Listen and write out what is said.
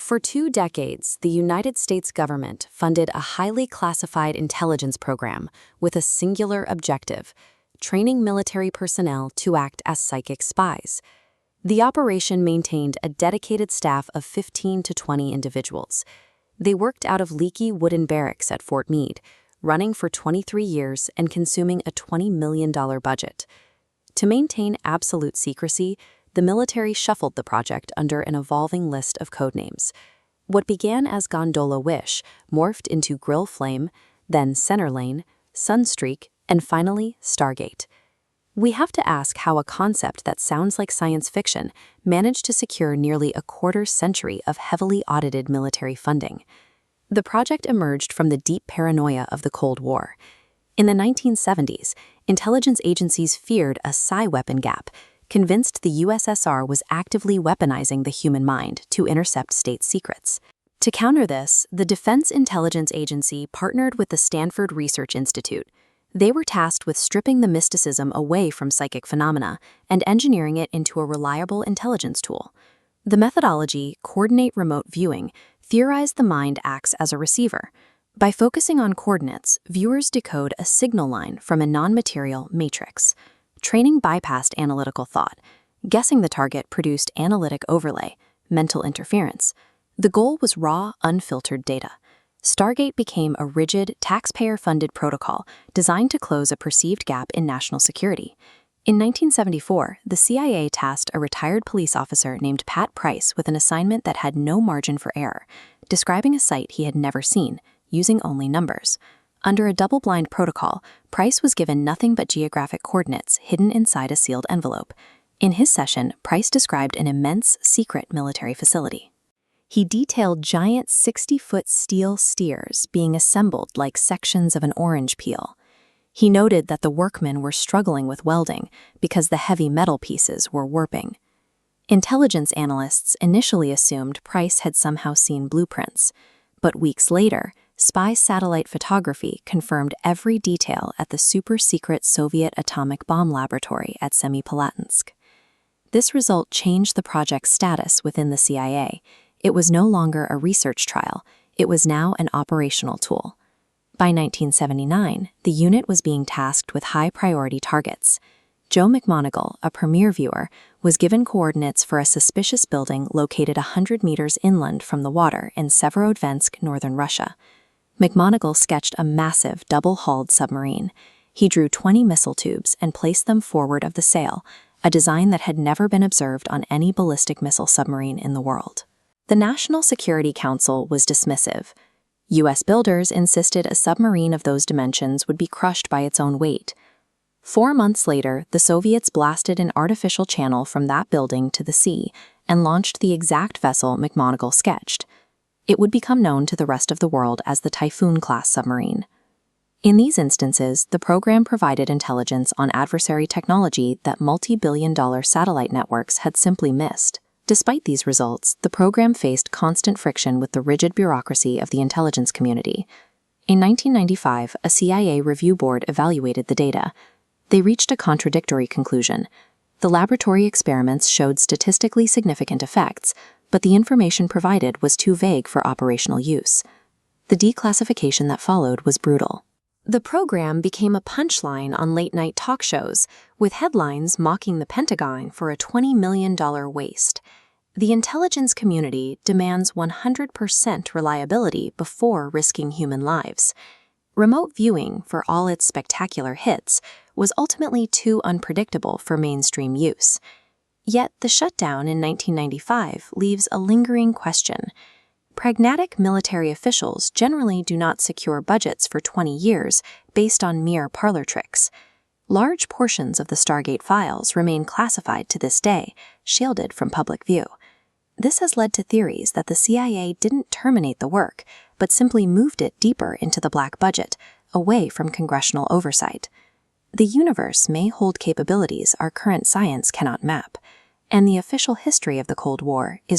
For 2 decades, the United States government funded a highly classified intelligence program with a singular objective: training military personnel to act as psychic spies. The operation maintained a dedicated staff of 15 to 20 individuals. They worked out of leaky wooden barracks at Fort Meade, running for 23 years and consuming a $20 million budget. To maintain absolute secrecy, the military shuffled the project under an evolving list of codenames. What began as Gondola Wish morphed into Grill Flame, then Center Lane, Sunstreak, and finally Stargate. We have to ask how a concept that sounds like science fiction managed to secure nearly a quarter-century of heavily audited military funding. The project emerged from the deep paranoia of the Cold War. In the 1970s, intelligence agencies feared a psi weapon gap, convinced the USSR was actively weaponizing the human mind to intercept state secrets. To counter this, the Defense Intelligence Agency partnered with the Stanford Research Institute. They were tasked with stripping the mysticism away from psychic phenomena and engineering it into a reliable intelligence tool. The methodology, coordinate remote viewing, theorized the mind acts as a receiver. By focusing on coordinates, viewers decode a signal line from a non-material matrix. Training bypassed analytical thought. Guessing the target produced analytic overlay, mental interference. The goal was raw, unfiltered data. Stargate became a rigid, taxpayer-funded protocol designed to close a perceived gap in national security. In 1974, the CIA tasked a retired police officer named Pat Price with an assignment that had no margin for error, describing a site he had never seen, using only numbers. Under a double-blind protocol, Price was given nothing but geographic coordinates hidden inside a sealed envelope. In his session, Price described an immense, secret military facility. He detailed giant 60-foot steel steers being assembled like sections of an orange peel. He noted that the workmen were struggling with welding because the heavy metal pieces were warping. Intelligence analysts initially assumed Price had somehow seen blueprints, but weeks later, spy satellite photography confirmed every detail at the super-secret Soviet atomic bomb laboratory at Semipalatinsk. This result changed the project's status within the CIA. It was no longer a research trial, it was now an operational tool. By 1979, the unit was being tasked with high-priority targets. Joe McMoneagle, a premier viewer, was given coordinates for a suspicious building located 100 meters inland from the water in Severodvinsk, northern Russia. McMoneagle sketched a massive, double-hulled submarine. He drew 20 missile tubes and placed them forward of the sail, a design that had never been observed on any ballistic missile submarine in the world. The National Security Council was dismissive. U.S. builders insisted a submarine of those dimensions would be crushed by its own weight. 4 months later, the Soviets blasted an artificial channel from that building to the sea and launched the exact vessel McMoneagle sketched. It would become known to the rest of the world as the Typhoon-class submarine. In these instances, the program provided intelligence on adversary technology that multi-billion-dollar satellite networks had simply missed. Despite these results, the program faced constant friction with the rigid bureaucracy of the intelligence community. In 1995, a CIA review board evaluated the data. They reached a contradictory conclusion. The laboratory experiments showed statistically significant effects, but the information provided was too vague for operational use. The declassification that followed was brutal. The program became a punchline on late-night talk shows, with headlines mocking the Pentagon for a $20 million waste. The intelligence community demands 100% reliability before risking human lives. Remote viewing, for all its spectacular hits, was ultimately too unpredictable for mainstream use. Yet the shutdown in 1995 leaves a lingering question. Pragmatic military officials generally do not secure budgets for 20 years based on mere parlor tricks. Large portions of the Stargate files remain classified to this day, shielded from public view. This has led to theories that the CIA didn't terminate the work, but simply moved it deeper into the black budget, away from congressional oversight. The universe may hold capabilities our current science cannot map, and the official history of the Cold War is